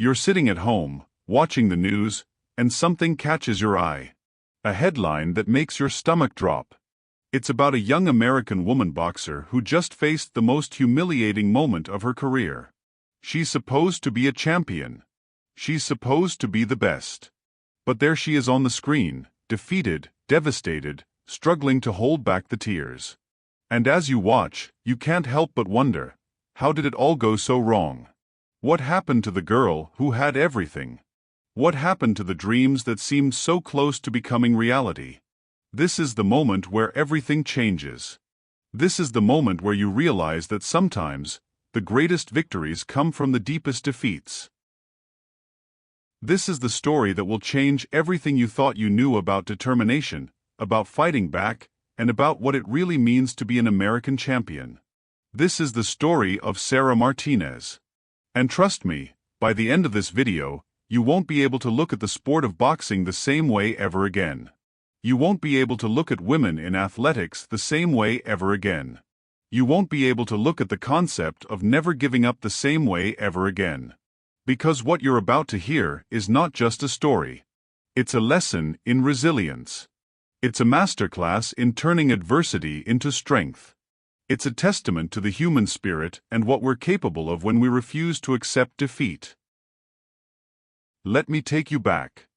You're sitting at home, watching the news, and something catches your eye. A headline that makes your stomach drop. It's about a young American woman boxer who just faced the most humiliating moment of her career. She's supposed to be a champion. She's supposed to be the best. But there she is on the screen, defeated, devastated, struggling to hold back the tears. And as you watch, you can't help but wonder, how did it all go so wrong? What happened to the girl who had everything? What happened to the dreams that seemed so close to becoming reality? This is the moment where everything changes. This is the moment where you realize that sometimes, the greatest victories come from the deepest defeats. This is the story that will change everything you thought you knew about determination, about fighting back, and about what it really means to be an American champion. This is the story of Sara Martinez. And trust me, by the end of this video, you won't be able to look at the sport of boxing the same way ever again. You won't be able to look at women in athletics the same way ever again. You won't be able to look at the concept of never giving up the same way ever again. Because what you're about to hear is not just a story. It's a lesson in resilience. It's a masterclass in turning adversity into strength. It's a testament to the human spirit and what we're capable of when we refuse to accept defeat. Let me take you back.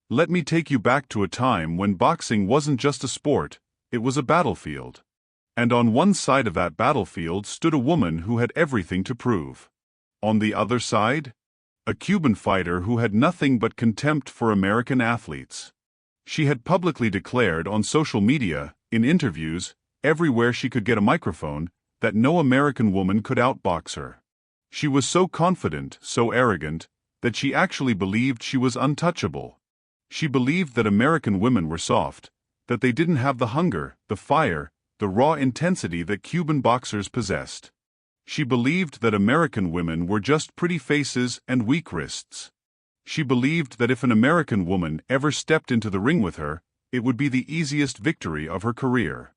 Let me take you back to a time when boxing wasn't just a sport, it was a battlefield. And on one side of that battlefield stood a woman who had everything to prove. On the other side, a Cuban fighter who had nothing but contempt for American athletes. She had publicly declared on social media, in interviews, everywhere she could get a microphone, that no American woman could outbox her. She was so confident, so arrogant, that she actually believed she was untouchable. She believed that American women were soft, that they didn't have the hunger, the fire, the raw intensity that Cuban boxers possessed. She believed that American women were just pretty faces and weak wrists. She believed that if an American woman ever stepped into the ring with her, it would be the easiest victory of her career.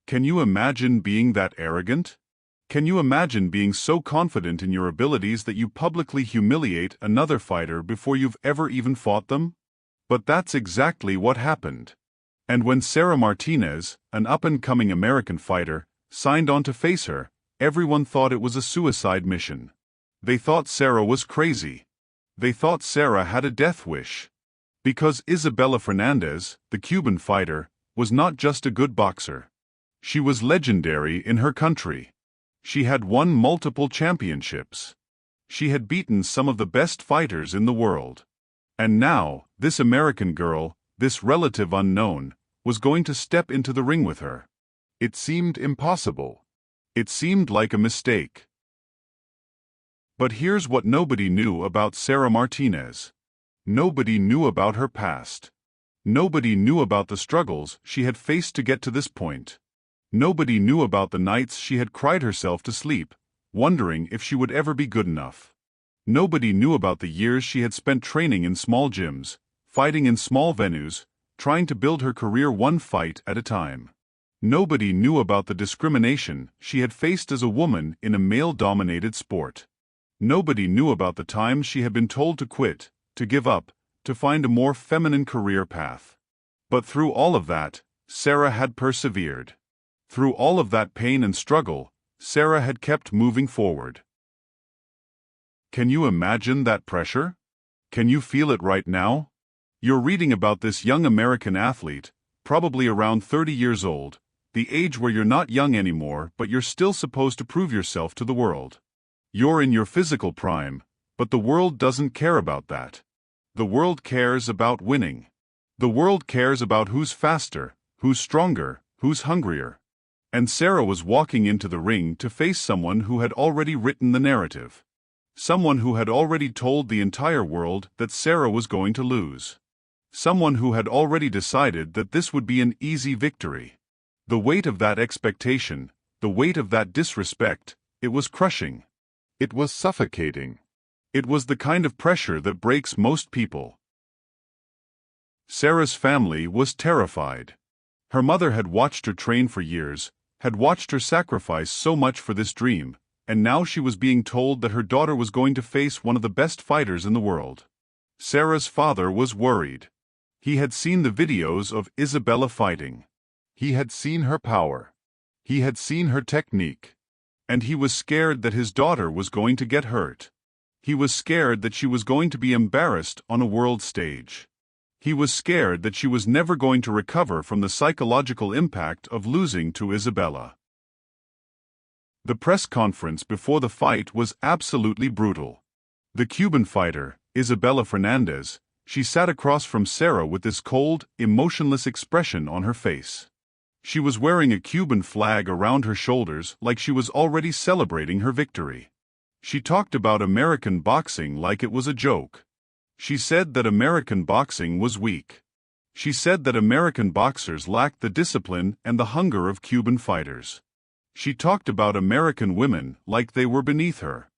Can you imagine being that arrogant? Can you imagine being so confident in your abilities that you publicly humiliate another fighter before you've ever even fought them? But that's exactly what happened. And when Sara Martinez, an up-and-coming American fighter, signed on to face her, everyone thought it was a suicide mission. They thought Sara was crazy. They thought Sara had a death wish. Because Isabella Fernandez, the Cuban fighter, was not just a good boxer. She was legendary in her country. She had won multiple championships. She had beaten some of the best fighters in the world. And now, this American girl, this relative unknown, was going to step into the ring with her. It seemed impossible. It seemed like a mistake. But here's what nobody knew about Sara Martinez. Nobody knew about her past. Nobody knew about the struggles she had faced to get to this point. Nobody knew about the nights she had cried herself to sleep, wondering if she would ever be good enough. Nobody knew about the years she had spent training in small gyms, fighting in small venues, trying to build her career one fight at a time. Nobody knew about the discrimination she had faced as a woman in a male-dominated sport. Nobody knew about the times she had been told to quit, to give up, to find a more feminine career path. But through all of that, Sara had persevered. Through all of that pain and struggle, Sara had kept moving forward. Can you imagine that pressure? Can you feel it right now? You're reading about this young American athlete, probably around 30 years old, the age where you're not young anymore but you're still supposed to prove yourself to the world. You're in your physical prime, but the world doesn't care about that. The world cares about winning. The world cares about who's faster, who's stronger, who's hungrier. And Sara was walking into the ring to face someone who had already written the narrative. Someone who had already told the entire world that Sara was going to lose. Someone who had already decided that this would be an easy victory. The weight of that expectation, the weight of that disrespect, it was crushing. It was suffocating. It was the kind of pressure that breaks most people. Sara's family was terrified. Her mother had watched her train for years, had watched her sacrifice so much for this dream, and now she was being told that her daughter was going to face one of the best fighters in the world. Sarah's father was worried. He had seen the videos of Isabella fighting. He had seen her power. He had seen her technique. And he was scared that his daughter was going to get hurt. He was scared that she was going to be embarrassed on a world stage. He was scared that she was never going to recover from the psychological impact of losing to Isabella. The press conference before the fight was absolutely brutal. The Cuban fighter, Isabella Fernandez, she sat across from Sarah with this cold, emotionless expression on her face. She was wearing a Cuban flag around her shoulders like she was already celebrating her victory. She talked about American boxing like it was a joke. She said that American boxing was weak. She said that American boxers lacked the discipline and the hunger of Cuban fighters. She talked about American women like they were beneath her.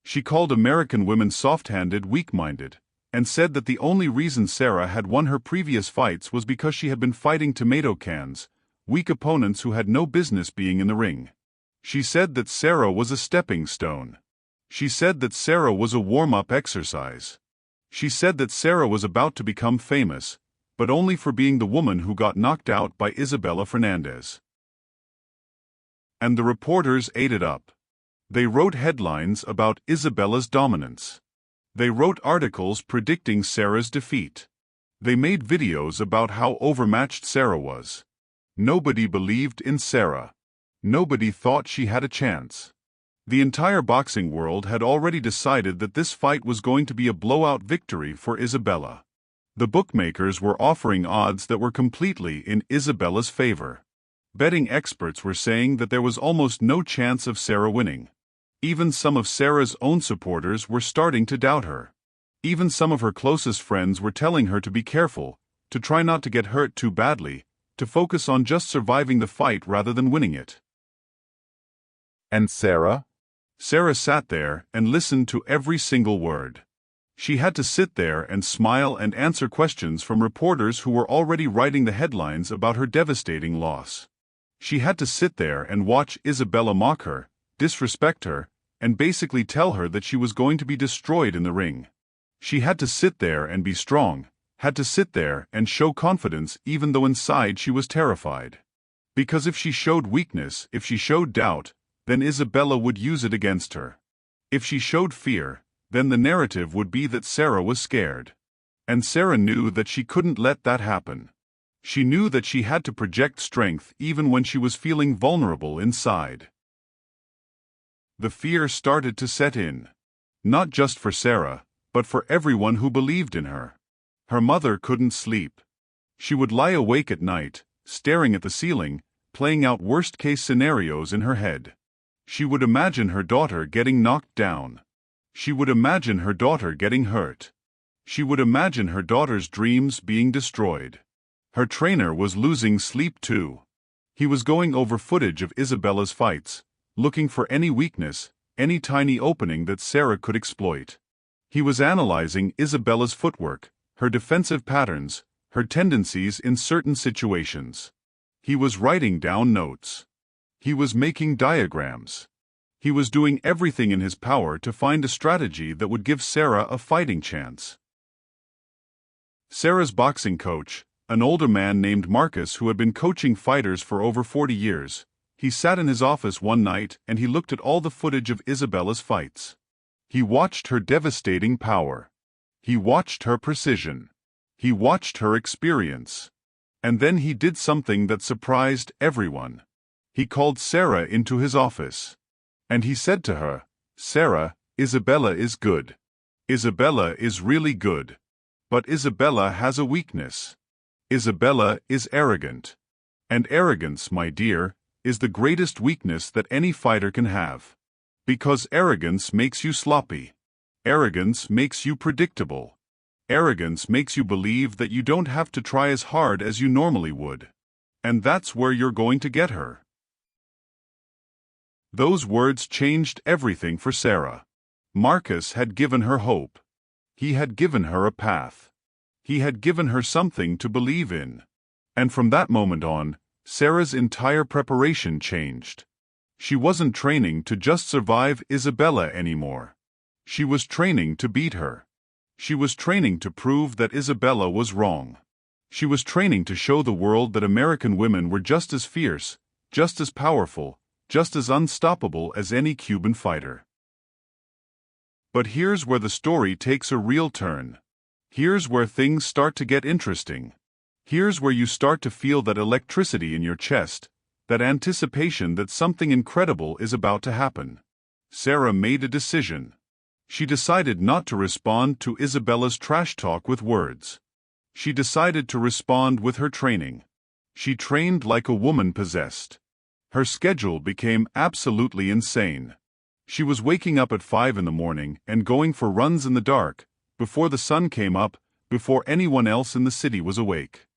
She called American women soft-handed, weak-minded, and said that the only reason Sarah had won her previous fights was because she had been fighting tomato cans, weak opponents who had no business being in the ring. She said that Sarah was a stepping stone. She said that Sarah was a warm-up exercise. She said that Sarah was about to become famous, but only for being the woman who got knocked out by Isabella Fernandez. And the reporters ate it up. They wrote headlines about Isabella's dominance. They wrote articles predicting Sarah's defeat. They made videos about how overmatched Sarah was. Nobody believed in Sarah. Nobody thought she had a chance. The entire boxing world had already decided that this fight was going to be a blowout victory for Isabella. The bookmakers were offering odds that were completely in Isabella's favor. Betting experts were saying that there was almost no chance of Sarah winning. Even some of Sarah's own supporters were starting to doubt her. Even some of her closest friends were telling her to be careful, to try not to get hurt too badly, to focus on just surviving the fight rather than winning it. And Sarah? Sarah sat there and listened to every single word. She had to sit there and smile and answer questions from reporters who were already writing the headlines about her devastating loss. She had to sit there and watch Isabella mock her, disrespect her, and basically tell her that she was going to be destroyed in the ring. She had to sit there and be strong, had to sit there and show confidence even though inside she was terrified. Because if she showed weakness, if she showed doubt, then Isabella would use it against her. If she showed fear, then the narrative would be that Sarah was scared. And Sarah knew that she couldn't let that happen. She knew that she had to project strength even when she was feeling vulnerable inside. The fear started to set in. Not just for Sarah, but for everyone who believed in her. Her mother couldn't sleep. She would lie awake at night, staring at the ceiling, playing out worst-case scenarios in her head. She would imagine her daughter getting knocked down. She would imagine her daughter getting hurt. She would imagine her daughter's dreams being destroyed. Her trainer was losing sleep too. He was going over footage of Isabella's fights, looking for any weakness, any tiny opening that Sarah could exploit. He was analyzing Isabella's footwork, her defensive patterns, her tendencies in certain situations. He was writing down notes. He was making diagrams. He was doing everything in his power to find a strategy that would give Sarah a fighting chance. Sarah's boxing coach, an older man named Marcus who had been coaching fighters for over 40 years, he sat in his office one night and he looked at all the footage of Isabella's fights. He watched her devastating power. He watched her precision. He watched her experience. And then he did something that surprised everyone. He called Sarah into his office. And he said to her, "Sarah, Isabella is good. Isabella is really good. But Isabella has a weakness. Isabella is arrogant. And arrogance, my dear, is the greatest weakness that any fighter can have. Because arrogance makes you sloppy. Arrogance makes you predictable. Arrogance makes you believe that you don't have to try as hard as you normally would. And that's where you're going to get her." Those words changed everything for Sarah. Marcus had given her hope. He had given her a path. He had given her something to believe in. And from that moment on, Sarah's entire preparation changed. She wasn't training to just survive Isabella anymore. She was training to beat her. She was training to prove that Isabella was wrong. She was training to show the world that American women were just as fierce, just as powerful, just as unstoppable as any Cuban fighter. But here's where the story takes a real turn. Here's where things start to get interesting. Here's where you start to feel that electricity in your chest, that anticipation that something incredible is about to happen. Sarah made a decision. She decided not to respond to Isabella's trash talk with words. She decided to respond with her training. She trained like a woman possessed. Her schedule became absolutely insane. She was waking up at 5 in the morning and going for runs in the dark, before the sun came up, before anyone else in the city was awake.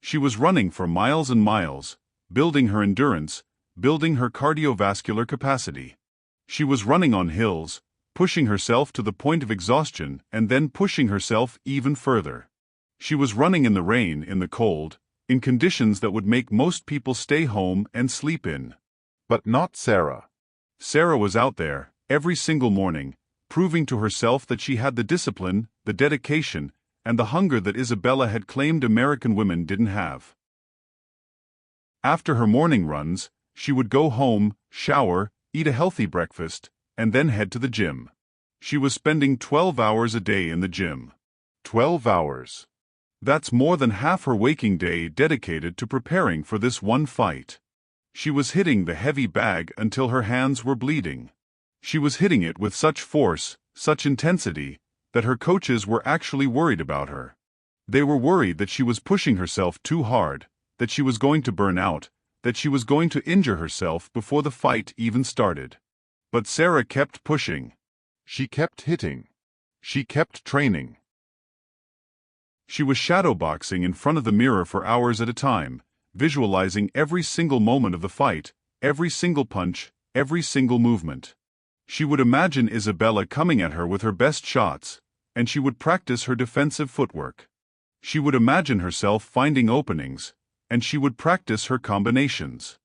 She was running for miles and miles, building her endurance, building her cardiovascular capacity. She was running on hills, pushing herself to the point of exhaustion and then pushing herself even further. She was running in the rain, in the cold, in conditions that would make most people stay home and sleep in. But not Sarah. Sarah was out there, every single morning, proving to herself that she had the discipline, the dedication, and the hunger that Isabella had claimed American women didn't have. After her morning runs, she would go home, shower, eat a healthy breakfast, and then head to the gym. She was spending 12 hours a day in the gym. 12 hours. That's more than half her waking day dedicated to preparing for this one fight. She was hitting the heavy bag until her hands were bleeding. She was hitting it with such force, such intensity, that her coaches were actually worried about her. They were worried that she was pushing herself too hard, that she was going to burn out, that she was going to injure herself before the fight even started. But Sarah kept pushing. She kept hitting. She kept training. She was shadowboxing in front of the mirror for hours at a time, visualizing every single moment of the fight, every single punch, every single movement. She would imagine Isabella coming at her with her best shots, and she would practice her defensive footwork. She would imagine herself finding openings, and she would practice her combinations.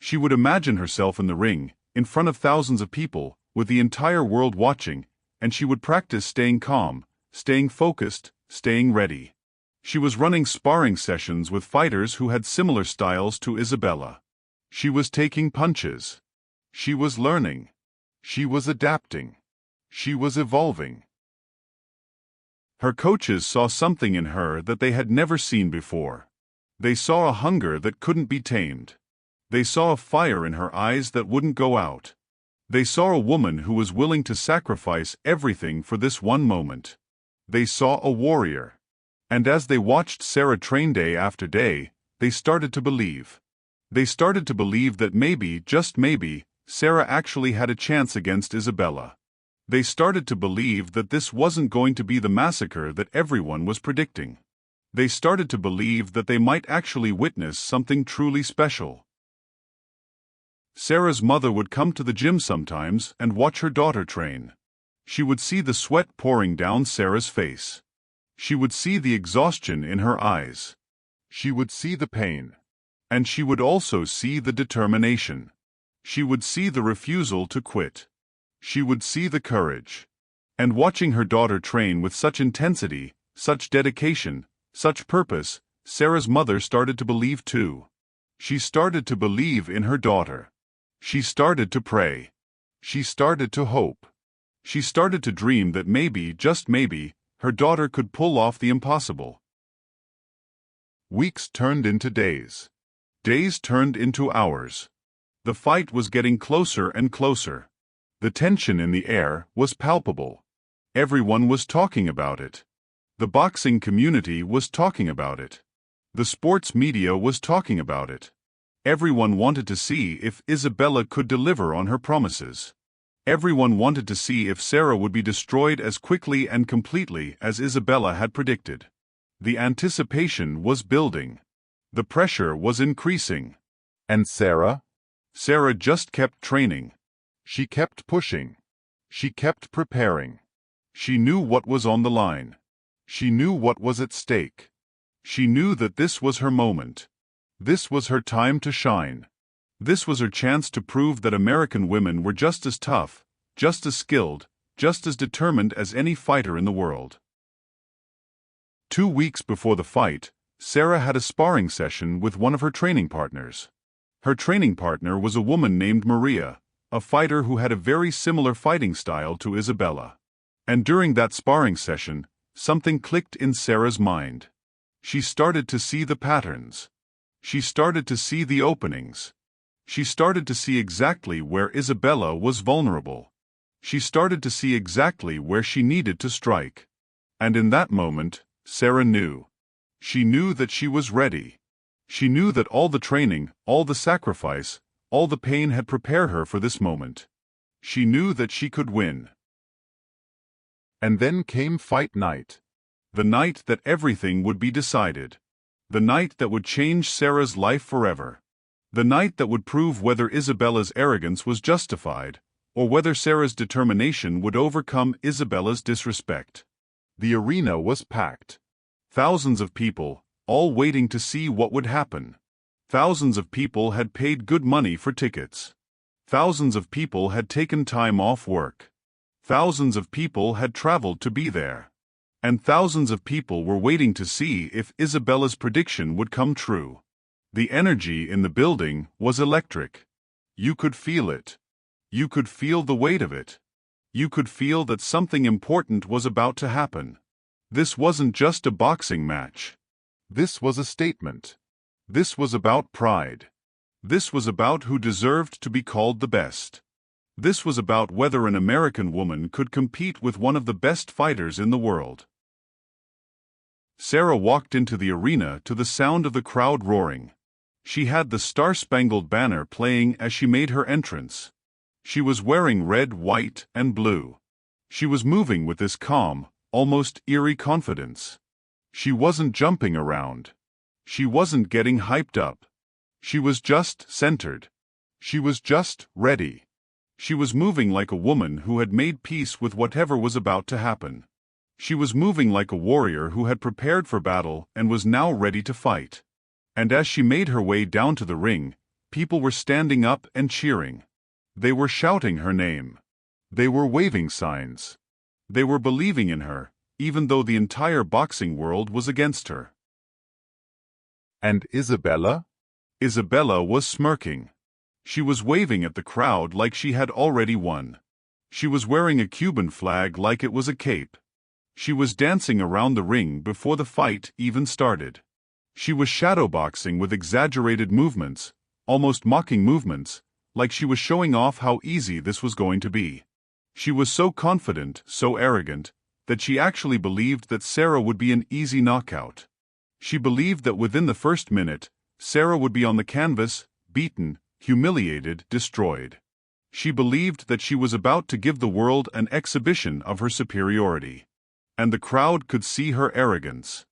She would imagine herself in the ring, in front of thousands of people, with the entire world watching, and she would practice staying calm, staying focused, staying ready. She was running sparring sessions with fighters who had similar styles to Isabella. She was taking punches. She was learning. She was adapting. She was evolving. Her coaches saw something in her that they had never seen before. They saw a hunger that couldn't be tamed. They saw a fire in her eyes that wouldn't go out. They saw a woman who was willing to sacrifice everything for this one moment. They saw a warrior. And as they watched Sarah train day after day, they started to believe. They started to believe that maybe, just maybe, Sarah actually had a chance against Isabella. They started to believe that this wasn't going to be the massacre that everyone was predicting. They started to believe that they might actually witness something truly special. Sarah's mother would come to the gym sometimes and watch her daughter train. She would see the sweat pouring down Sarah's face. She would see the exhaustion in her eyes. She would see the pain. And she would also see the determination. She would see the refusal to quit. She would see the courage. And watching her daughter train with such intensity, such dedication, such purpose, Sarah's mother started to believe too. She started to believe in her daughter. She started to pray. She started to hope. She started to dream that maybe, just maybe, her daughter could pull off the impossible. Weeks turned into days. Days turned into hours. The fight was getting closer and closer. The tension in the air was palpable. Everyone was talking about it. The boxing community was talking about it. The sports media was talking about it. Everyone wanted to see if Isabella could deliver on her promises. Everyone wanted to see if Sarah would be destroyed as quickly and completely as Isabella had predicted. The anticipation was building. The pressure was increasing. And Sarah? Sarah just kept training. She kept pushing. She kept preparing. She knew what was on the line. She knew what was at stake. She knew that this was her moment. This was her time to shine. This was her chance to prove that American women were just as tough, just as skilled, just as determined as any fighter in the world. 2 weeks before the fight, Sarah had a sparring session with one of her training partners. Her training partner was a woman named Maria, a fighter who had a very similar fighting style to Isabella. And during that sparring session, something clicked in Sarah's mind. She started to see the patterns. She started to see the openings. She started to see exactly where Isabella was vulnerable. She started to see exactly where she needed to strike. And in that moment, Sarah knew. She knew that she was ready. She knew that all the training, all the sacrifice, all the pain had prepared her for this moment. She knew that she could win. And then came fight night. The night that everything would be decided. The night that would change Sarah's life forever. The night that would prove whether Isabella's arrogance was justified, or whether Sarah's determination would overcome Isabella's disrespect. The arena was packed. Thousands of people, all waiting to see what would happen. Thousands of people had paid good money for tickets. Thousands of people had taken time off work. Thousands of people had traveled to be there. And thousands of people were waiting to see if Isabella's prediction would come true. The energy in the building was electric. You could feel it. You could feel the weight of it. You could feel that something important was about to happen. This wasn't just a boxing match. This was a statement. This was about pride. This was about who deserved to be called the best. This was about whether an American woman could compete with one of the best fighters in the world. Sarah walked into the arena to the sound of the crowd roaring. She had the Star-Spangled Banner playing as she made her entrance. She was wearing red, white, and blue. She was moving with this calm, almost eerie confidence. She wasn't jumping around. She wasn't getting hyped up. She was just centered. She was just ready. She was moving like a woman who had made peace with whatever was about to happen. She was moving like a warrior who had prepared for battle and was now ready to fight. And as she made her way down to the ring, people were standing up and cheering. They were shouting her name. They were waving signs. They were believing in her, even though the entire boxing world was against her. And Isabella? Isabella was smirking. She was waving at the crowd like she had already won. She was wearing a Cuban flag like it was a cape. She was dancing around the ring before the fight even started. She was shadowboxing with exaggerated movements, almost mocking movements, like she was showing off how easy this was going to be. She was so confident, so arrogant, that she actually believed that Sarah would be an easy knockout. She believed that within the first minute, Sarah would be on the canvas, beaten, humiliated, destroyed. She believed that she was about to give the world an exhibition of her superiority. And the crowd could see her arrogance.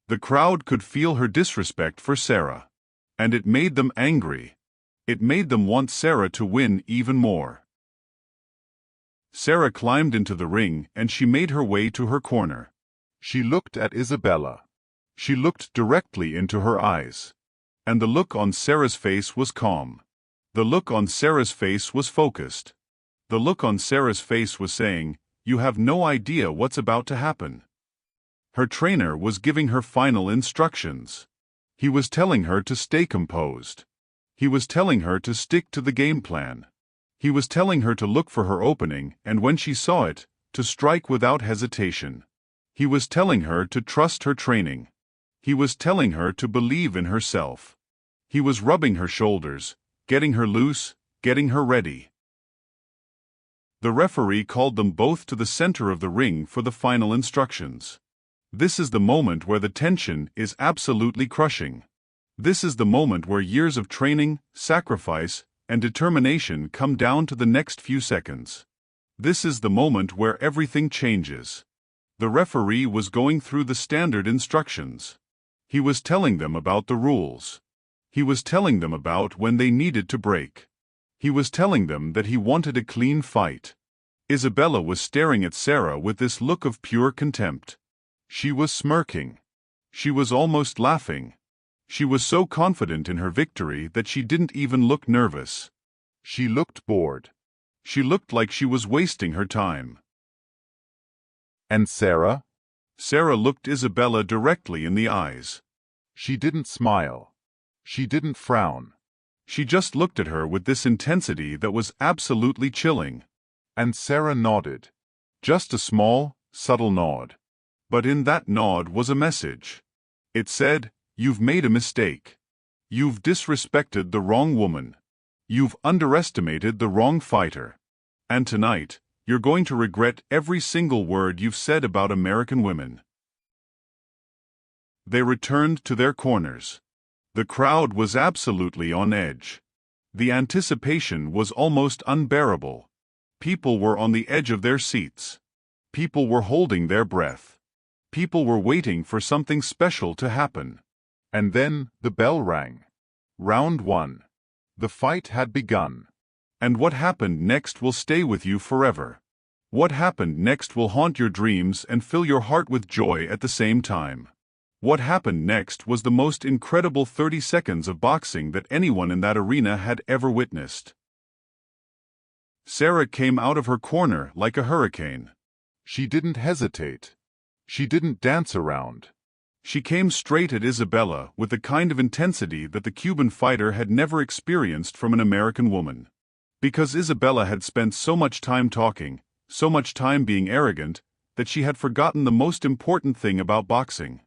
The crowd could feel her disrespect for Sarah. And it made them angry. It made them want Sarah to win even more. Sarah climbed into the ring and she made her way to her corner. She looked at Isabella. She looked directly into her eyes. And the look on Sarah's face was calm. The look on Sarah's face was focused. The look on Sarah's face was saying, "You have no idea what's about to happen." Her trainer was giving her final instructions. He was telling her to stay composed. He was telling her to stick to the game plan. He was telling her to look for her opening and when she saw it, to strike without hesitation. He was telling her to trust her training. He was telling her to believe in herself. He was rubbing her shoulders, getting her loose, getting her ready. The referee called them both to the center of the ring for the final instructions. This is the moment where the tension is absolutely crushing. This is the moment where years of training, sacrifice, and determination come down to the next few seconds. This is the moment where everything changes. The referee was going through the standard instructions. He was telling them about the rules. He was telling them about when they needed to break. He was telling them that he wanted a clean fight. Isabella was staring at Sarah with this look of pure contempt. She was smirking. She was almost laughing. She was so confident in her victory that she didn't even look nervous. She looked bored. She looked like she was wasting her time. And Sarah? Sarah looked Isabella directly in the eyes. She didn't smile. She didn't frown. She just looked at her with this intensity that was absolutely chilling. And Sarah nodded. Just a small, subtle nod. But in that nod was a message. It said, "You've made a mistake. You've disrespected the wrong woman. You've underestimated the wrong fighter. And tonight, you're going to regret every single word you've said about American women." They returned to their corners. The crowd was absolutely on edge. The anticipation was almost unbearable. People were on the edge of their seats. People were holding their breath. People were waiting for something special to happen. And then the bell rang. Round 1. The fight had begun. And what happened next will stay with you forever. What happened next will haunt your dreams and fill your heart with joy at the same time. What happened next was the most incredible 30 seconds of boxing that anyone in that arena had ever witnessed. Sarah came out of her corner like a hurricane. She didn't hesitate. She didn't dance around. She came straight at Isabella with the kind of intensity that the Cuban fighter had never experienced from an American woman. Because Isabella had spent so much time talking, so much time being arrogant, that she had forgotten the most important thing about boxing.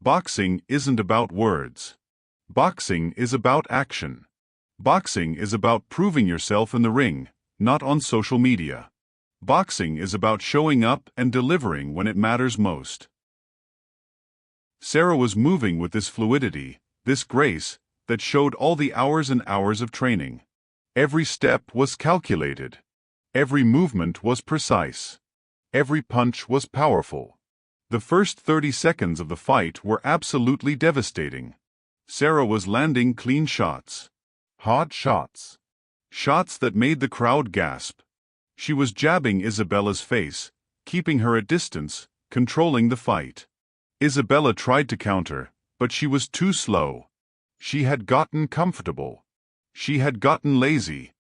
Boxing isn't about words. Boxing is about action. Boxing is about proving yourself in the ring, not on social media. Boxing is about showing up and delivering when it matters most. Sarah was moving with this fluidity, this grace, that showed all the hours and hours of training. Every step was calculated. Every movement was precise. Every punch was powerful. The first 30 seconds of the fight were absolutely devastating. Sarah was landing clean shots. Hard shots. Shots that made the crowd gasp. She was jabbing Isabella's face, keeping her at distance, controlling the fight. Isabella tried to counter, but she was too slow. She had gotten comfortable. She had gotten lazy.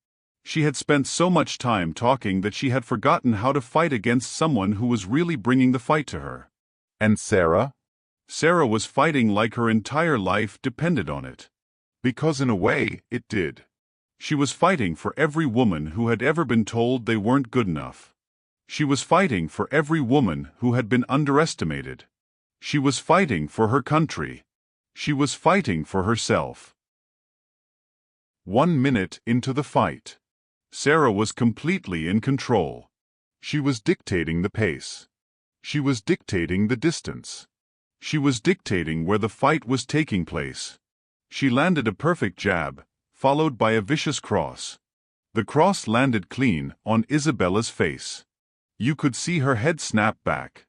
She had spent so much time talking that she had forgotten how to fight against someone who was really bringing the fight to her. And Sarah? Sarah was fighting like her entire life depended on it. Because in a way, it did. She was fighting for every woman who had ever been told they weren't good enough. She was fighting for every woman who had been underestimated. She was fighting for her country. She was fighting for herself. 1 minute into the fight. Sarah was completely in control. She was dictating the pace. She was dictating the distance. She was dictating where the fight was taking place. She landed a perfect jab, followed by a vicious cross. The cross landed clean on Isabella's face. You could see her head snap back.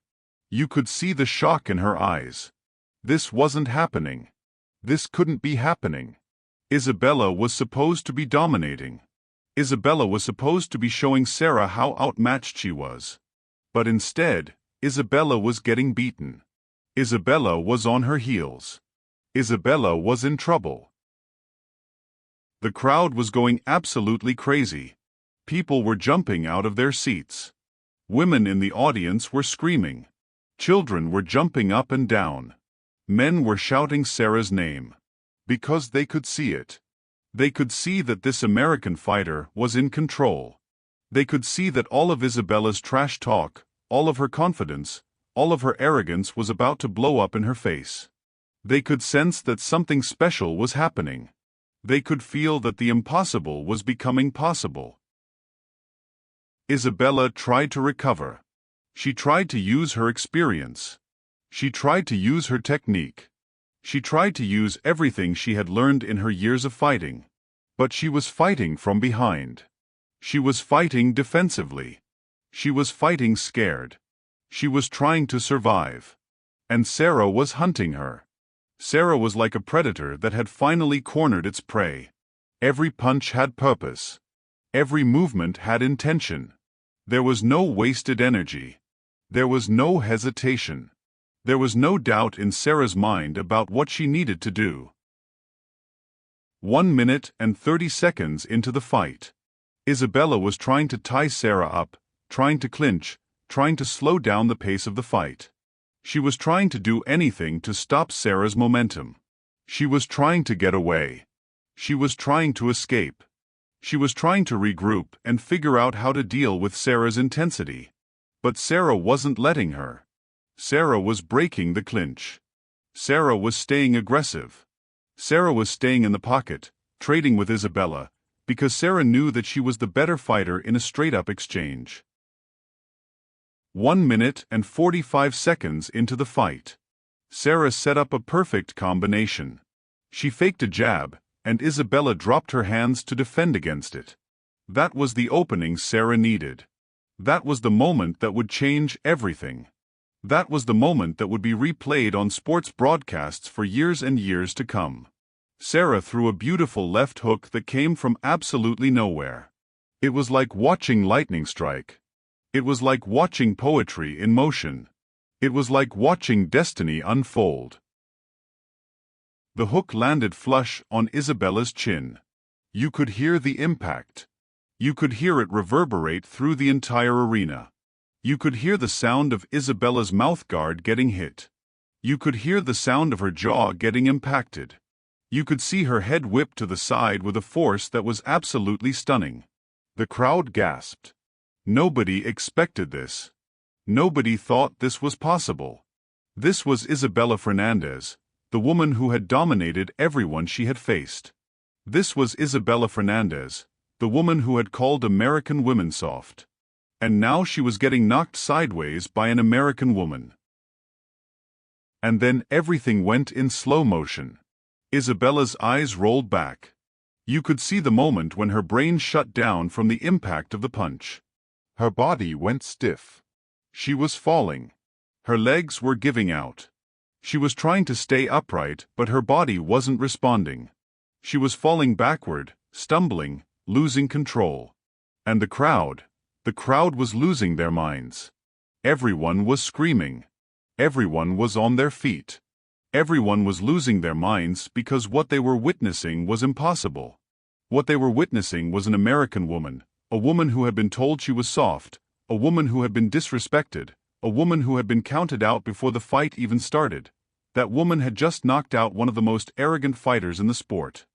You could see the shock in her eyes. This wasn't happening. This couldn't be happening. Isabella was supposed to be dominating. Isabella was supposed to be showing Sarah how outmatched she was. But instead, Isabella was getting beaten. Isabella was on her heels. Isabella was in trouble. The crowd was going absolutely crazy. People were jumping out of their seats. Women in the audience were screaming. Children were jumping up and down. Men were shouting Sarah's name. Because they could see it. They could see that this American fighter was in control. They could see that all of Isabella's trash talk, all of her confidence, all of her arrogance was about to blow up in her face. They could sense that something special was happening. They could feel that the impossible was becoming possible. Isabella tried to recover. She tried to use her experience. She tried to use her technique. She tried to use everything she had learned in her years of fighting. But she was fighting from behind. She was fighting defensively. She was fighting scared. She was trying to survive. And Sarah was hunting her. Sarah was like a predator that had finally cornered its prey. Every punch had purpose. Every movement had intention. There was no wasted energy. There was no hesitation. There was no doubt in Sarah's mind about what she needed to do. 1 minute and 30 seconds into the fight. Isabella was trying to tie Sarah up, trying to clinch, trying to slow down the pace of the fight. She was trying to do anything to stop Sarah's momentum. She was trying to get away. She was trying to escape. She was trying to regroup and figure out how to deal with Sarah's intensity. But Sarah wasn't letting her. Sarah was breaking the clinch. Sarah was staying aggressive. Sarah was staying in the pocket, trading with Isabella, because Sarah knew that she was the better fighter in a straight-up exchange. 1 minute and 45 seconds into the fight. Sarah set up a perfect combination. She faked a jab, and Isabella dropped her hands to defend against it. That was the opening Sarah needed. That was the moment that would change everything. That was the moment that would be replayed on sports broadcasts for years and years to come. Sarah threw a beautiful left hook that came from absolutely nowhere. It was like watching lightning strike. It was like watching poetry in motion. It was like watching destiny unfold. The hook landed flush on Isabella's chin. You could hear the impact. You could hear it reverberate through the entire arena. You could hear the sound of Isabella's mouthguard getting hit. You could hear the sound of her jaw getting impacted. You could see her head whip to the side with a force that was absolutely stunning. The crowd gasped. Nobody expected this. Nobody thought this was possible. This was Isabella Fernandez, the woman who had dominated everyone she had faced. This was Isabella Fernandez, the woman who had called American women soft. And now she was getting knocked sideways by an American woman. And then everything went in slow motion. Isabella's eyes rolled back. You could see the moment when her brain shut down from the impact of the punch. Her body went stiff. She was falling. Her legs were giving out. She was trying to stay upright, but her body wasn't responding. She was falling backward, stumbling, losing control. And the crowd was losing their minds. Everyone was screaming. Everyone was on their feet. Everyone was losing their minds because what they were witnessing was impossible. What they were witnessing was an American woman, a woman who had been told she was soft, a woman who had been disrespected, a woman who had been counted out before the fight even started. That woman had just knocked out one of the most arrogant fighters in the sport.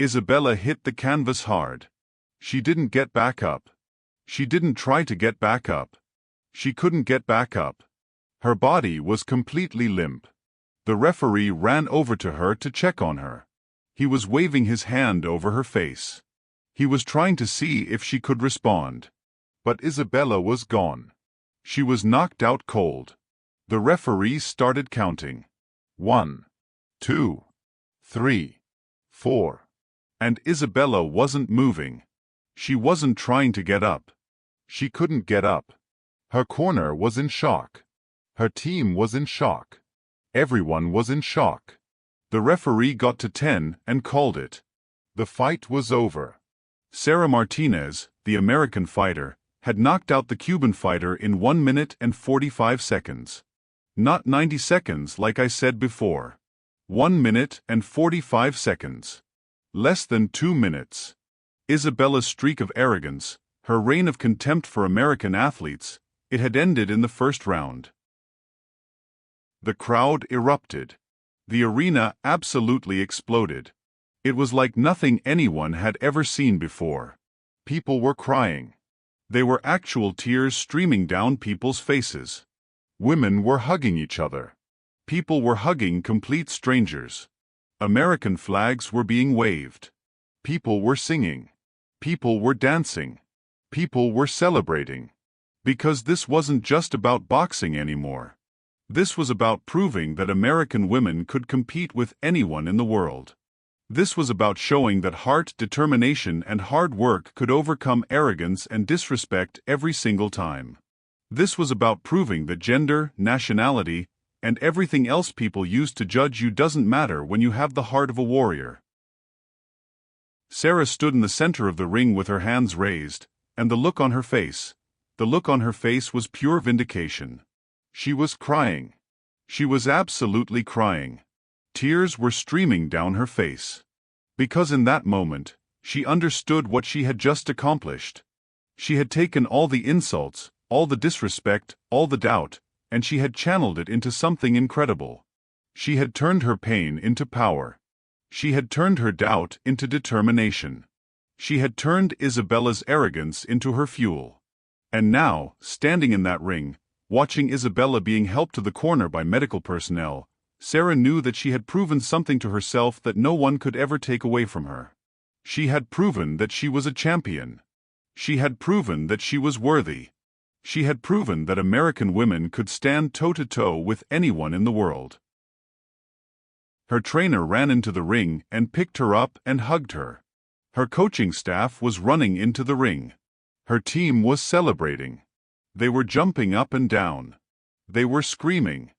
Isabella hit the canvas hard. She didn't get back up. She didn't try to get back up. She couldn't get back up. Her body was completely limp. The referee ran over to her to check on her. He was waving his hand over her face. He was trying to see if she could respond. But Isabella was gone. She was knocked out cold. The referee started counting. 1, 2, 3, 4. And Isabella wasn't moving. She wasn't trying to get up. She couldn't get up. Her corner was in shock. Her team was in shock. Everyone was in shock. The referee got to 10 and called it. The fight was over. Sarah Martinez, the American fighter, had knocked out the Cuban fighter in 1 minute and 45 seconds. Not 90 seconds like I said before. 1 minute and 45 seconds. Less than 2 minutes. Isabella's streak of arrogance, her reign of contempt for American athletes, it had ended in the first round. The crowd erupted. The arena absolutely exploded. It was like nothing anyone had ever seen before. People were crying. They were actual tears streaming down people's faces. Women were hugging each other. People were hugging complete strangers. American flags were being waved. People were singing. People were dancing. People were celebrating. Because this wasn't just about boxing anymore. This was about proving that American women could compete with anyone in the world. This was about showing that heart, determination, and hard work could overcome arrogance and disrespect every single time. This was about proving that gender, nationality, and everything else people use to judge you doesn't matter when you have the heart of a warrior. Sarah stood in the center of the ring with her hands raised, and the look on her face was pure vindication. She was crying. She was absolutely crying. Tears were streaming down her face. Because in that moment, she understood what she had just accomplished. She had taken all the insults, all the disrespect, all the doubt, and she had channeled it into something incredible. She had turned her pain into power. She had turned her doubt into determination. She had turned Isabella's arrogance into her fuel. And now, standing in that ring, watching Isabella being helped to the corner by medical personnel, Sarah knew that she had proven something to herself that no one could ever take away from her. She had proven that she was a champion. She had proven that she was worthy. She had proven that American women could stand toe-to-toe with anyone in the world. Her trainer ran into the ring and picked her up and hugged her. Her coaching staff was running into the ring. Her team was celebrating. They were jumping up and down. They were screaming.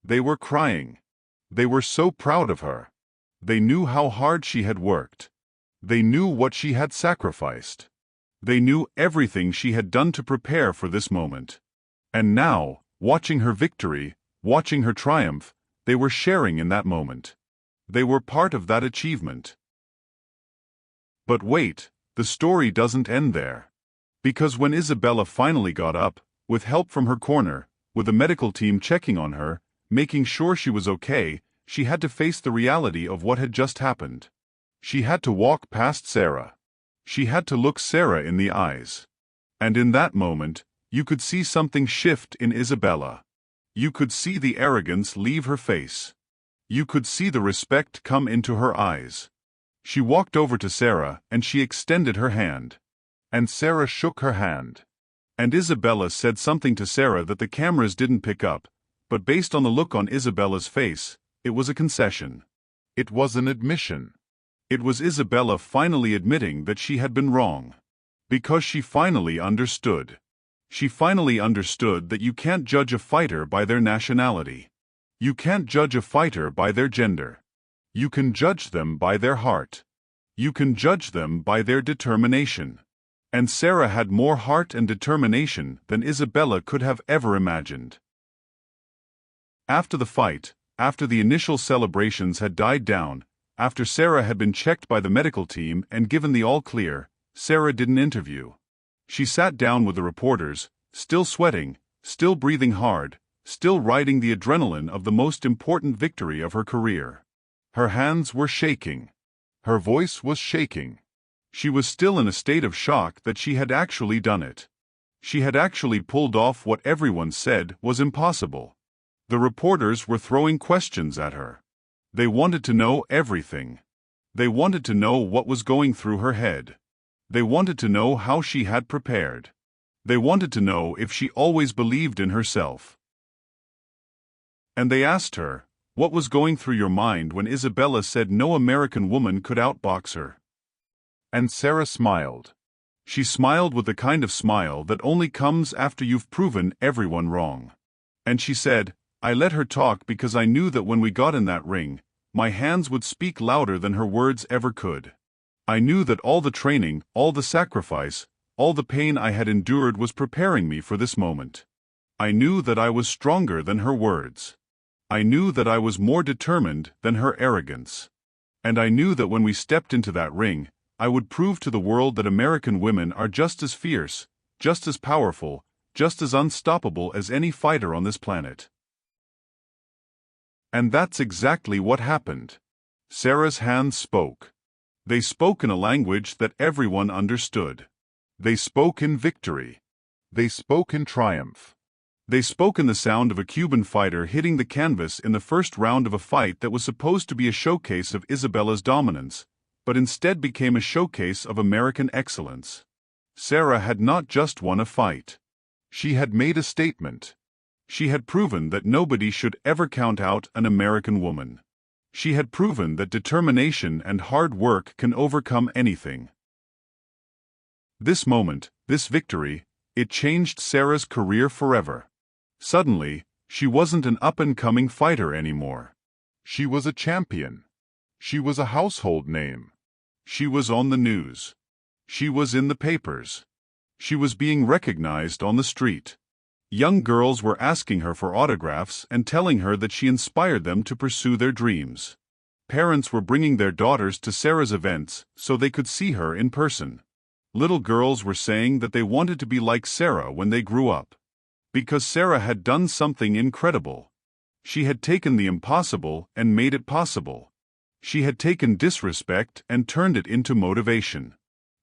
They were crying. They were so proud of her. They knew how hard she had worked. They knew what she had sacrificed. They knew everything she had done to prepare for this moment. And now, watching her victory, watching her triumph, they were sharing in that moment. They were part of that achievement. But wait, the story doesn't end there. Because when Isabella finally got up, with help from her corner, with the medical team checking on her, making sure she was okay, she had to face the reality of what had just happened. She had to walk past Sarah. She had to look Sarah in the eyes. And in that moment, you could see something shift in Isabella. You could see the arrogance leave her face. You could see the respect come into her eyes. She walked over to Sarah and she extended her hand. And Sarah shook her hand. And Isabella said something to Sarah that the cameras didn't pick up, but based on the look on Isabella's face, it was a concession. It was an admission. It was Isabella finally admitting that she had been wrong. Because she finally understood. She finally understood that you can't judge a fighter by their nationality. You can't judge a fighter by their gender. You can judge them by their heart. You can judge them by their determination. And Sarah had more heart and determination than Isabella could have ever imagined. After the fight, after the initial celebrations had died down, after Sarah had been checked by the medical team and given the all-clear, Sarah did an interview. She sat down with the reporters, still sweating, still breathing hard, still riding the adrenaline of the most important victory of her career. Her hands were shaking. Her voice was shaking. She was still in a state of shock that she had actually done it. She had actually pulled off what everyone said was impossible. The reporters were throwing questions at her. They wanted to know everything. They wanted to know what was going through her head. They wanted to know how she had prepared. They wanted to know if she always believed in herself. And they asked her, what was going through your mind when Isabella said no American woman could outbox her? And Sarah smiled. She smiled with the kind of smile that only comes after you've proven everyone wrong. And she said, I let her talk because I knew that when we got in that ring, my hands would speak louder than her words ever could. I knew that all the training, all the sacrifice, all the pain I had endured was preparing me for this moment. I knew that I was stronger than her words. I knew that I was more determined than her arrogance. And I knew that when we stepped into that ring, I would prove to the world that American women are just as fierce, just as powerful, just as unstoppable as any fighter on this planet. And that's exactly what happened. Sarah's hands spoke. They spoke in a language that everyone understood. They spoke in victory. They spoke in triumph. They spoke in the sound of a Cuban fighter hitting the canvas in the first round of a fight that was supposed to be a showcase of Isabella's dominance, but instead became a showcase of American excellence. Sarah had not just won a fight. She had made a statement. She had proven that nobody should ever count out an American woman. She had proven that determination and hard work can overcome anything. This moment, this victory, it changed Sarah's career forever. Suddenly, she wasn't an up-and-coming fighter anymore. She was a champion. She was a household name. She was on the news. She was in the papers. She was being recognized on the street. Young girls were asking her for autographs and telling her that she inspired them to pursue their dreams. parents were bringing their daughters to Sarah's events so they could see her in person. Little girls were saying that they wanted to be like Sarah when they grew up. Because Sarah had done something incredible. She had taken the impossible and made it possible. She had taken disrespect and turned it into motivation.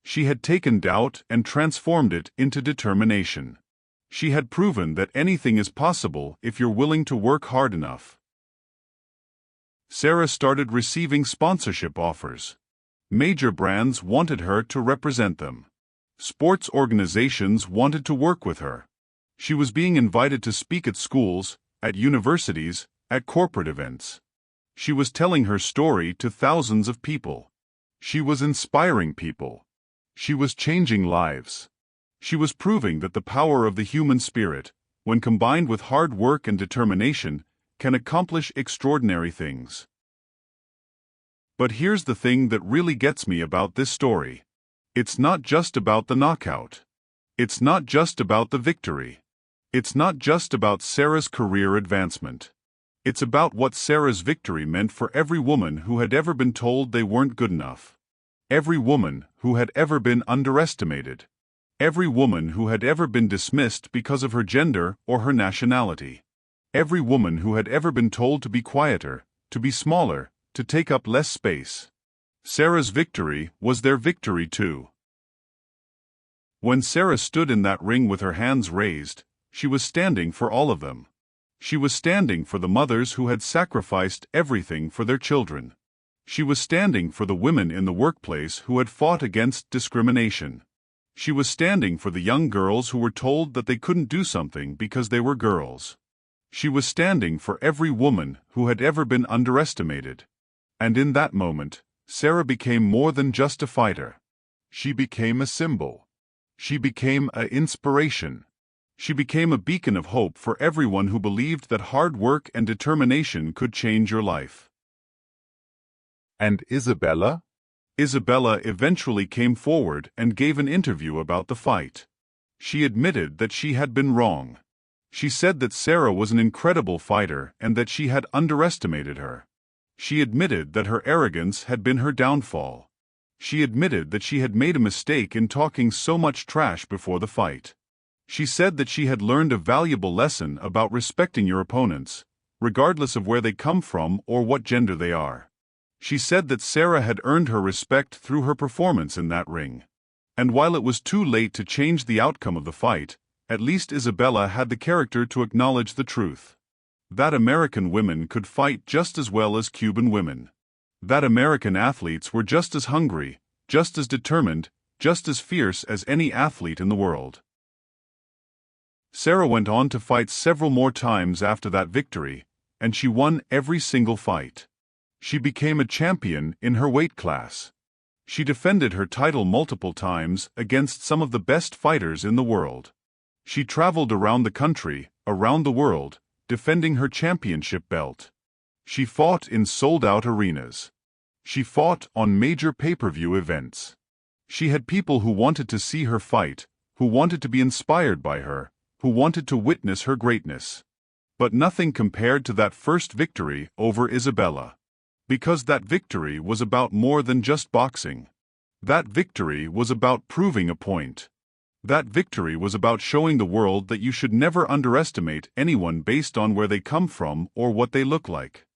She had taken doubt and transformed it into determination. She had proven that anything is possible if you're willing to work hard enough. Sarah started receiving sponsorship offers. Major brands wanted her to represent them. Sports organizations wanted to work with her. She was being invited to speak at schools, at universities, at corporate events. She was telling her story to thousands of people. She was inspiring people. She was changing lives. She was proving that the power of the human spirit, when combined with hard work and determination, can accomplish extraordinary things. But here's the thing that really gets me about this story. It's not just about the knockout. It's not just about the victory. It's not just about Sarah's career advancement. It's about what Sarah's victory meant for every woman who had ever been told they weren't good enough. Every woman who had ever been underestimated. Every woman who had ever been dismissed because of her gender or her nationality. Every woman who had ever been told to be quieter, to be smaller, to take up less space. Sarah's victory was their victory too. When Sarah stood in that ring with her hands raised, she was standing for all of them. She was standing for the mothers who had sacrificed everything for their children. She was standing for the women in the workplace who had fought against discrimination. She was standing for the young girls who were told that they couldn't do something because they were girls. She was standing for every woman who had ever been underestimated. And in that moment, Sarah became more than just a fighter. She became a symbol. She became an inspiration. She became a beacon of hope for everyone who believed that hard work and determination could change your life. And Isabella? Isabella eventually came forward and gave an interview about the fight. She admitted that she had been wrong. She said that Sarah was an incredible fighter and that she had underestimated her. She admitted that her arrogance had been her downfall. She admitted that she had made a mistake in talking so much trash before the fight. She said that she had learned a valuable lesson about respecting your opponents, regardless of where they come from or what gender they are. She said that Sarah had earned her respect through her performance in that ring. And while it was too late to change the outcome of the fight, at least Isabella had the character to acknowledge the truth. That American women could fight just as well as Cuban women. That American athletes were just as hungry, just as determined, just as fierce as any athlete in the world. Sarah went on to fight several more times after that victory, and she won every single fight. She became a champion in her weight class. She defended her title multiple times against some of the best fighters in the world. She traveled around the country, around the world, defending her championship belt. She fought in sold-out arenas. She fought on major pay-per-view events. She had people who wanted to see her fight, who wanted to be inspired by her, who wanted to witness her greatness. But nothing compared to that first victory over Isabella. Because that victory was about more than just boxing. That victory was about proving a point. That victory was about showing the world that you should never underestimate anyone based on where they come from or what they look like.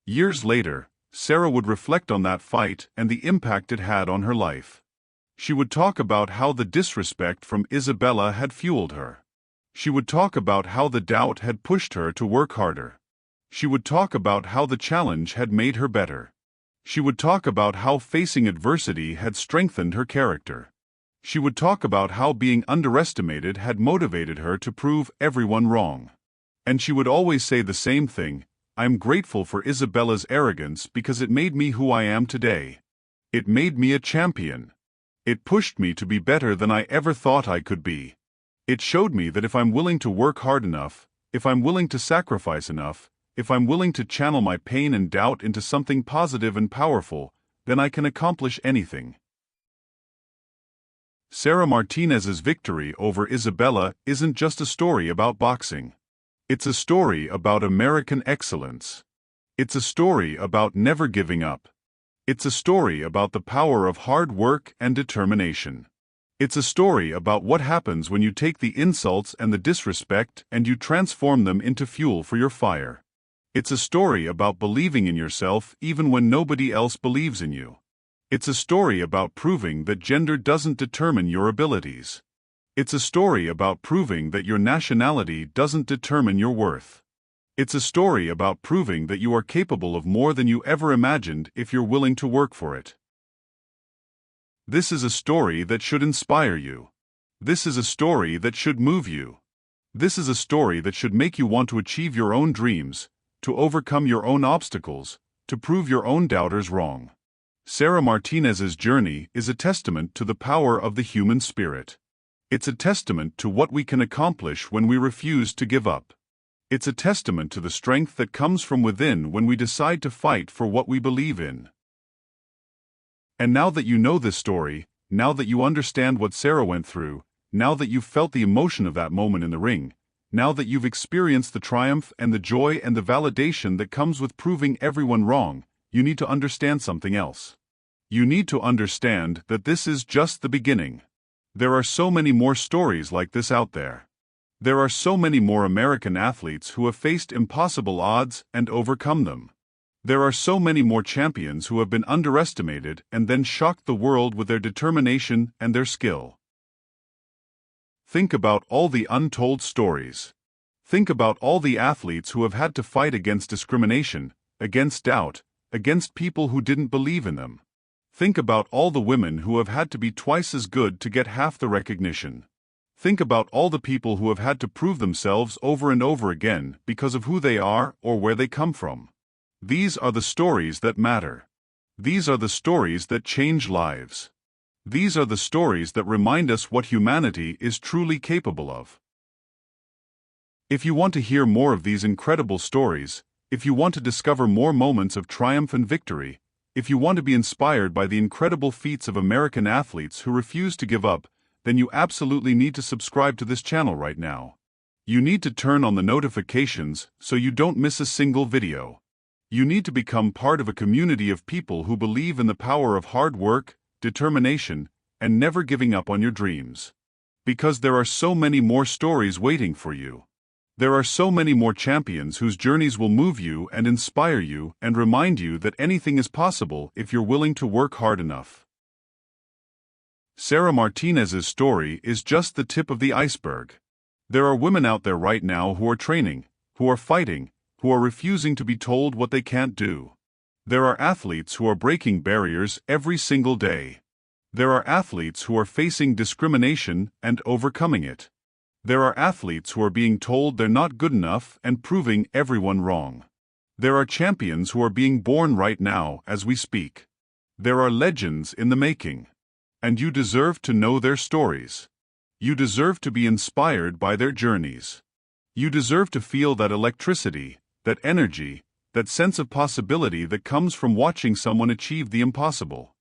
Years later, Sarah would reflect on that fight and the impact it had on her life. She would talk about how the disrespect from Isabella had fueled her. She would talk about how the doubt had pushed her to work harder. She would talk about how the challenge had made her better. She would talk about how facing adversity had strengthened her character. She would talk about how being underestimated had motivated her to prove everyone wrong. And she would always say the same thing: "I'm grateful for Isabella's arrogance because it made me who I am today. It made me a champion. It pushed me to be better than I ever thought I could be. It showed me that if I'm willing to work hard enough, if I'm willing to sacrifice enough, if I'm willing to channel my pain and doubt into something positive and powerful, then I can accomplish anything." Sarah Martinez's victory over Isabella isn't just a story about boxing. It's a story about American excellence. It's a story about never giving up. It's a story about the power of hard work and determination. It's a story about what happens when you take the insults and the disrespect and you transform them into fuel for your fire. It's a story about believing in yourself even when nobody else believes in you. It's a story about proving that gender doesn't determine your abilities. It's a story about proving that your nationality doesn't determine your worth. It's a story about proving that you are capable of more than you ever imagined if you're willing to work for it. This is a story that should inspire you. This is a story that should move you. This is a story that should make you want to achieve your own dreams, to overcome your own obstacles, to prove your own doubters wrong. Sara Martinez's journey is a testament to the power of the human spirit. It's a testament to what we can accomplish when we refuse to give up. It's a testament to the strength that comes from within when we decide to fight for what we believe in. And now that you know this story, now that you understand what Sara went through, now that you've felt the emotion of that moment in the ring, now that you've experienced the triumph and the joy and the validation that comes with proving everyone wrong, you need to understand something else. You need to understand that this is just the beginning. There are so many more stories like this out there. There are so many more American athletes who have faced impossible odds and overcome them. There are so many more champions who have been underestimated and then shocked the world with their determination and their skill. Think about all the untold stories. Think about all the athletes who have had to fight against discrimination, against doubt, against people who didn't believe in them. Think about all the women who have had to be twice as good to get half the recognition. Think about all the people who have had to prove themselves over and over again because of who they are or where they come from. These are the stories that matter. These are the stories that change lives. These are the stories that remind us what humanity is truly capable of. If you want to hear more of these incredible stories, if you want to discover more moments of triumph and victory, if you want to be inspired by the incredible feats of American athletes who refuse to give up, then you absolutely need to subscribe to this channel right now. You need to turn on the notifications so you don't miss a single video. You need to become part of a community of people who believe in the power of hard work, determination, and never giving up on your dreams. Because there are so many more stories waiting for you. There are so many more champions whose journeys will move you and inspire you and remind you that anything is possible if you're willing to work hard enough. Sara Martinez's story is just the tip of the iceberg. There are women out there right now who are training, who are fighting, who are refusing to be told what they can't do. There are athletes who are breaking barriers every single day. There are athletes who are facing discrimination and overcoming it. There are athletes who are being told they're not good enough and proving everyone wrong. There are champions who are being born right now as we speak. There are legends in the making. And you deserve to know their stories. You deserve to be inspired by their journeys. You deserve to feel that electricity, that energy, that sense of possibility that comes from watching someone achieve the impossible.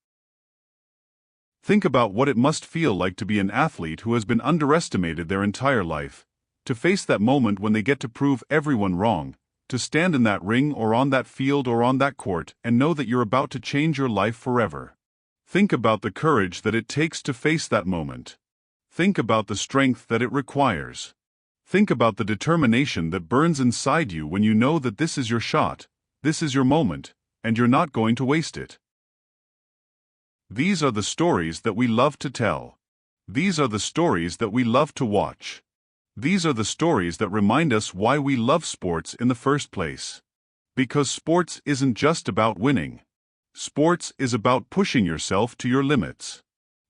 Think about what it must feel like to be an athlete who has been underestimated their entire life, to face that moment when they get to prove everyone wrong, to stand in that ring or on that field or on that court and know that you're about to change your life forever. Think about the courage that it takes to face that moment. Think about the strength that it requires. Think about the determination that burns inside you when you know that this is your shot, this is your moment, and you're not going to waste it. These are the stories that we love to tell. These are the stories that we love to watch. These are the stories that remind us why we love sports in the first place. Because sports isn't just about winning. Sports is about pushing yourself to your limits.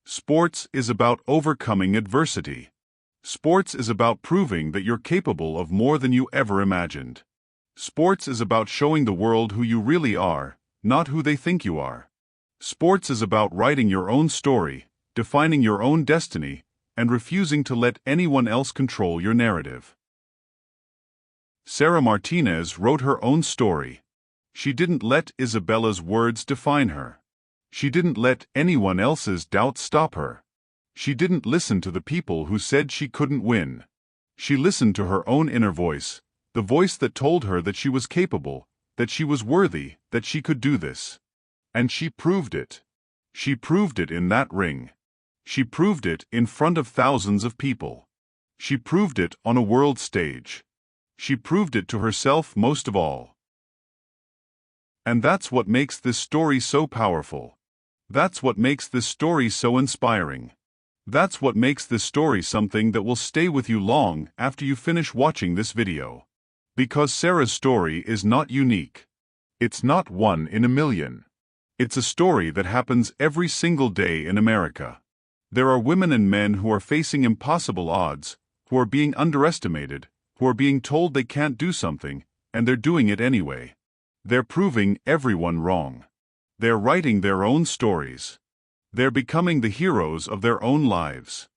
Sports is about overcoming adversity. Sports is about proving that you're capable of more than you ever imagined. Sports is about showing the world who you really are, not who they think you are. Sports is about writing your own story, defining your own destiny, and refusing to let anyone else control your narrative. Sara Martinez wrote her own story. She didn't let Isabella's words define her. She didn't let anyone else's doubts stop her. She didn't listen to the people who said she couldn't win. She listened to her own inner voice, the voice that told her that she was capable, that she was worthy, that she could do this. And she proved it. She proved it in that ring. She proved it in front of thousands of people. She proved it on a world stage. She proved it to herself most of all. And that's what makes this story so powerful. That's what makes this story so inspiring. That's what makes this story something that will stay with you long after you finish watching this video. Because Sarah's story is not unique. It's not one in a million. It's a story that happens every single day in America. There are women and men who are facing impossible odds, who are being underestimated, who are being told they can't do something, and they're doing it anyway. They're proving everyone wrong. They're writing their own stories. They're becoming the heroes of their own lives.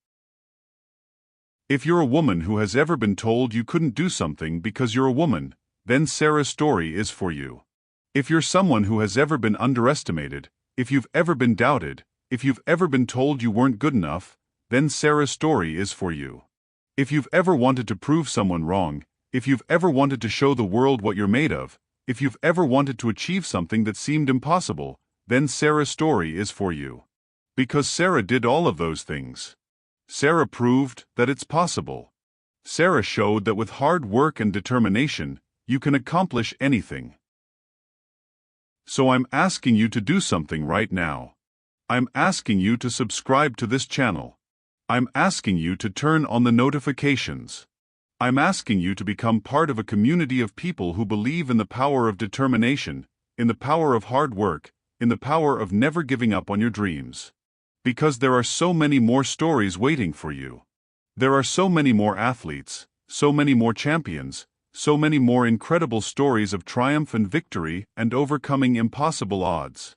If you're a woman who has ever been told you couldn't do something because you're a woman, then Sarah's story is for you. If you're someone who has ever been underestimated, if you've ever been doubted, if you've ever been told you weren't good enough, then Sarah's story is for you. If you've ever wanted to prove someone wrong, if you've ever wanted to show the world what you're made of, if you've ever wanted to achieve something that seemed impossible, then Sarah's story is for you. Because Sarah did all of those things. Sarah proved that it's possible. Sarah showed that with hard work and determination, you can accomplish anything. So I'm asking you to do something right now. I'm asking you to subscribe to this channel. I'm asking you to turn on the notifications. I'm asking you to become part of a community of people who believe in the power of determination, in the power of hard work, in the power of never giving up on your dreams. Because there are so many more stories waiting for you. There are so many more athletes, so many more champions, so many more incredible stories of triumph and victory and overcoming impossible odds.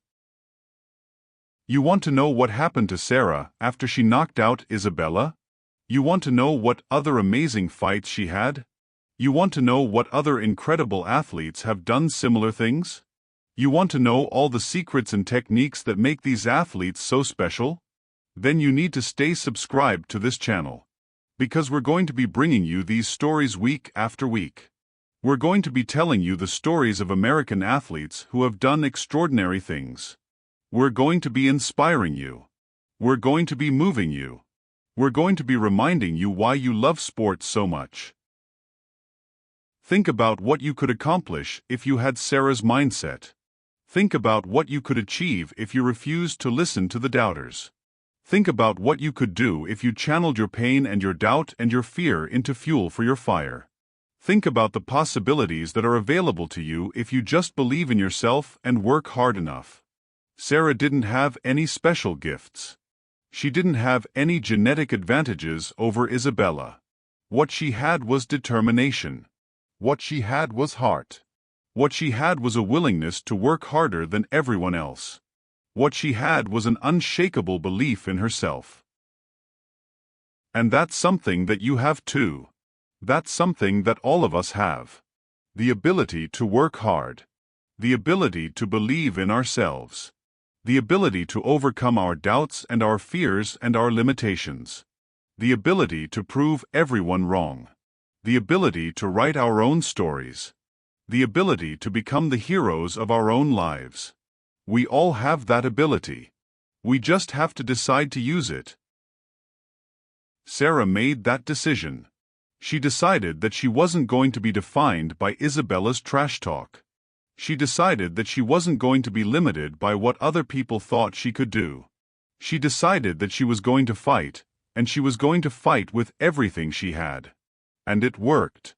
You want to know what happened to Sarah after she knocked out Isabella? You want to know what other amazing fights she had? You want to know what other incredible athletes have done similar things? You want to know all the secrets and techniques that make these athletes so special? Then you need to stay subscribed to this channel. Because we're going to be bringing you these stories week after week. We're going to be telling you the stories of American athletes who have done extraordinary things. We're going to be inspiring you. We're going to be moving you. We're going to be reminding you why you love sports so much. Think about what you could accomplish if you had Sarah's mindset. Think about what you could achieve if you refused to listen to the doubters. Think about what you could do if you channeled your pain and your doubt and your fear into fuel for your fire. Think about the possibilities that are available to you if you just believe in yourself and work hard enough. Sarah didn't have any special gifts. She didn't have any genetic advantages over Isabella. What she had was determination. What she had was heart. What she had was a willingness to work harder than everyone else. What she had was an unshakable belief in herself. And that's something that you have too. That's something that all of us have. The ability to work hard. The ability to believe in ourselves. The ability to overcome our doubts and our fears and our limitations. The ability to prove everyone wrong. The ability to write our own stories. The ability to become the heroes of our own lives. We all have that ability. We just have to decide to use it. Sarah made that decision. She decided that she wasn't going to be defined by Isabella's trash talk. She decided that she wasn't going to be limited by what other people thought she could do. She decided that she was going to fight, and she was going to fight with everything she had. And it worked.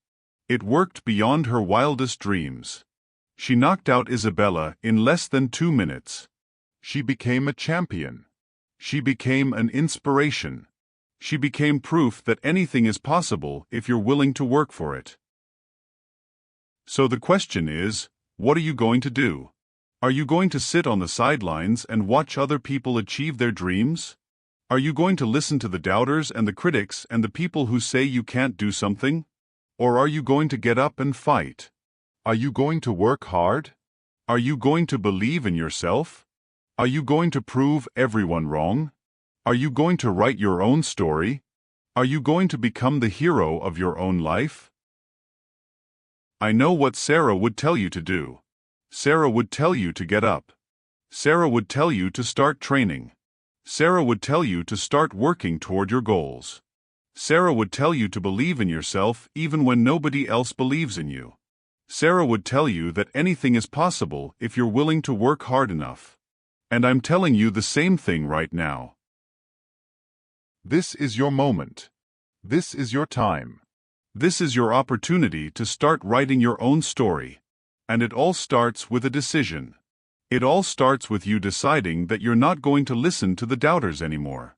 It worked beyond her wildest dreams. She knocked out Isabella in less than 2 minutes. She became a champion. She became an inspiration. She became proof that anything is possible if you're willing to work for it. So the question is, what are you going to do? Are you going to sit on the sidelines and watch other people achieve their dreams? Are you going to listen to the doubters and the critics and the people who say you can't do something? Or are you going to get up and fight? Are you going to work hard? Are you going to believe in yourself? Are you going to prove everyone wrong? Are you going to write your own story? Are you going to become the hero of your own life? I know what Sarah would tell you to do. Sarah would tell you to get up. Sarah would tell you to start training. Sarah would tell you to start working toward your goals. Sarah would tell you to believe in yourself even when nobody else believes in you. Sarah would tell you that anything is possible if you're willing to work hard enough. And I'm telling you the same thing right now. This is your moment. This is your time. This is your opportunity to start writing your own story. And it all starts with a decision. It all starts with you deciding that you're not going to listen to the doubters anymore.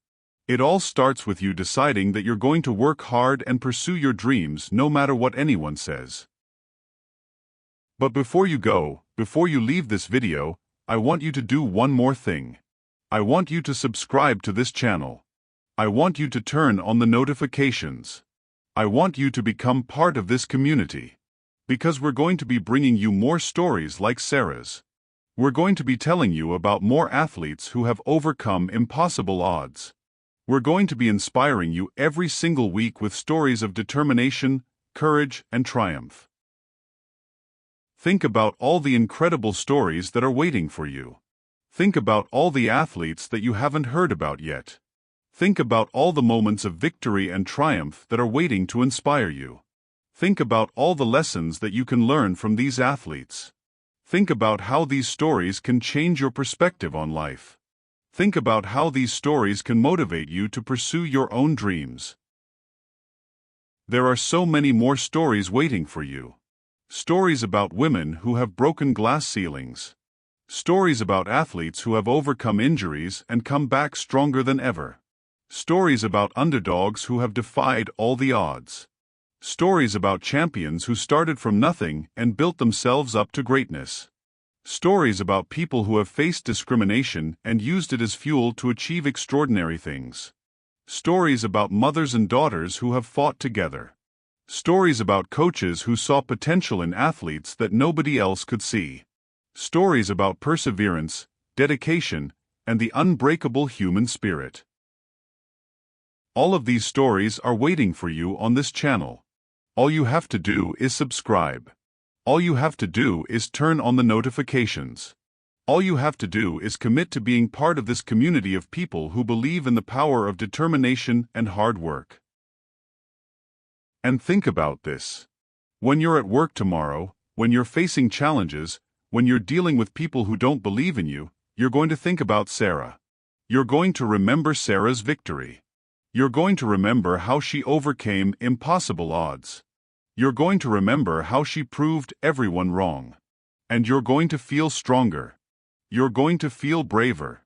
It all starts with you deciding that you're going to work hard and pursue your dreams no matter what anyone says. But before you go, before you leave this video, I want you to do one more thing. I want you to subscribe to this channel. I want you to turn on the notifications. I want you to become part of this community. Because we're going to be bringing you more stories like Sarah's. We're going to be telling you about more athletes who have overcome impossible odds. We're going to be inspiring you every single week with stories of determination, courage, and triumph. Think about all the incredible stories that are waiting for you. Think about all the athletes that you haven't heard about yet. Think about all the moments of victory and triumph that are waiting to inspire you. Think about all the lessons that you can learn from these athletes. Think about how these stories can change your perspective on life. Think about how these stories can motivate you to pursue your own dreams. There are so many more stories waiting for you. Stories about women who have broken glass ceilings. Stories about athletes who have overcome injuries and come back stronger than ever. Stories about underdogs who have defied all the odds. Stories about champions who started from nothing and built themselves up to greatness. Stories about people who have faced discrimination and used it as fuel to achieve extraordinary things. Stories about mothers and daughters who have fought together. Stories about coaches who saw potential in athletes that nobody else could see. Stories about perseverance, dedication, and the unbreakable human spirit. All of these stories are waiting for you on this channel. All you have to do is subscribe. All you have to do is turn on the notifications. All you have to do is commit to being part of this community of people who believe in the power of determination and hard work. And think about this. When you're at work tomorrow, when you're facing challenges, when you're dealing with people who don't believe in you, you're going to think about Sarah. You're going to remember Sarah's victory. You're going to remember how she overcame impossible odds. You're going to remember how she proved everyone wrong. And you're going to feel stronger. You're going to feel braver.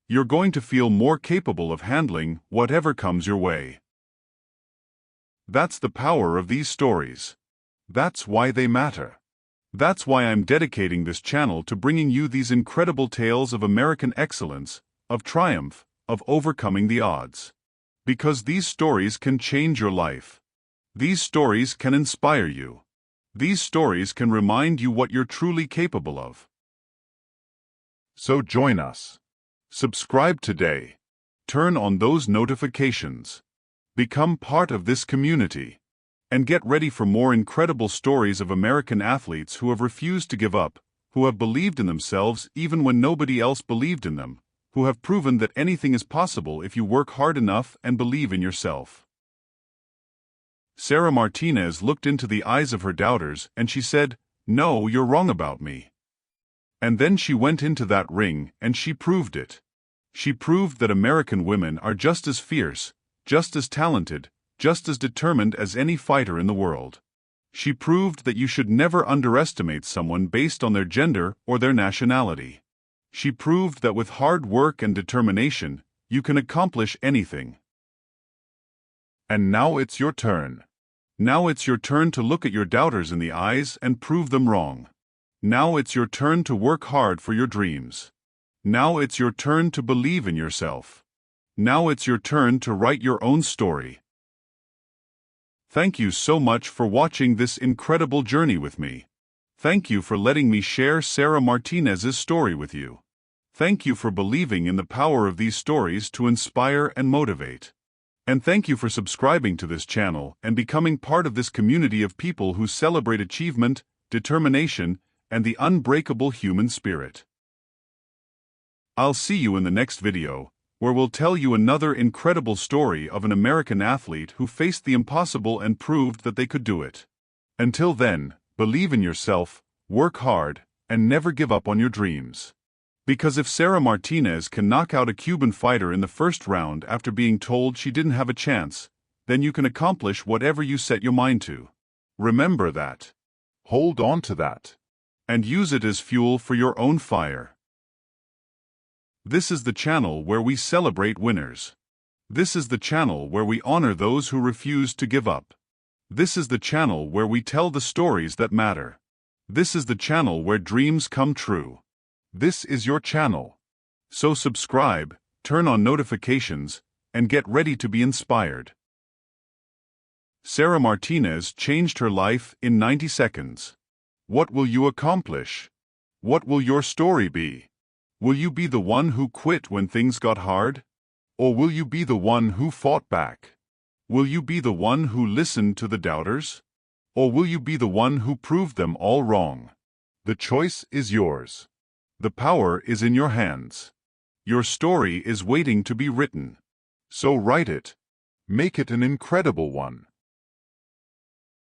You're going to feel more capable of handling whatever comes your way. That's the power of these stories. That's why they matter. That's why I'm dedicating this channel to bringing you these incredible tales of American excellence, of triumph, of overcoming the odds. Because these stories can change your life. These stories can inspire you. These stories can remind you what you're truly capable of. So join us. Subscribe today. Turn on those notifications. Become part of this community. And get ready for more incredible stories of American athletes who have refused to give up, who have believed in themselves even when nobody else believed in them, who have proven that anything is possible if you work hard enough and believe in yourself. Sarah Martinez looked into the eyes of her doubters and she said, "No, you're wrong about me." And then she went into that ring and she proved it. She proved that American women are just as fierce, just as talented, just as determined as any fighter in the world. She proved that you should never underestimate someone based on their gender or their nationality. She proved that with hard work and determination, you can accomplish anything. And now it's your turn. Now it's your turn to look at your doubters in the eyes and prove them wrong. Now it's your turn to work hard for your dreams. Now it's your turn to believe in yourself. Now it's your turn to write your own story. Thank you so much for watching this incredible journey with me. Thank you for letting me share Sarah Martinez's story with you. Thank you for believing in the power of these stories to inspire and motivate. And thank you for subscribing to this channel and becoming part of this community of people who celebrate achievement, determination, and the unbreakable human spirit. I'll see you in the next video, where we'll tell you another incredible story of an American athlete who faced the impossible and proved that they could do it. Until then, believe in yourself, work hard, and never give up on your dreams. Because if Sara Martinez can knock out a Cuban fighter in the first round after being told she didn't have a chance, then you can accomplish whatever you set your mind to. Remember that. Hold on to that. And use it as fuel for your own fire. This is the channel where we celebrate winners. This is the channel where we honor those who refuse to give up. This is the channel where we tell the stories that matter. This is the channel where dreams come true. This is your channel. So subscribe, turn on notifications, and get ready to be inspired. Sara Martinez changed her life in 90 seconds. What will you accomplish? What will your story be? Will you be the one who quit when things got hard? Or will you be the one who fought back? Will you be the one who listened to the doubters? Or will you be the one who proved them all wrong? The choice is yours. The power is in your hands. Your story is waiting to be written. So write it. Make it an incredible one.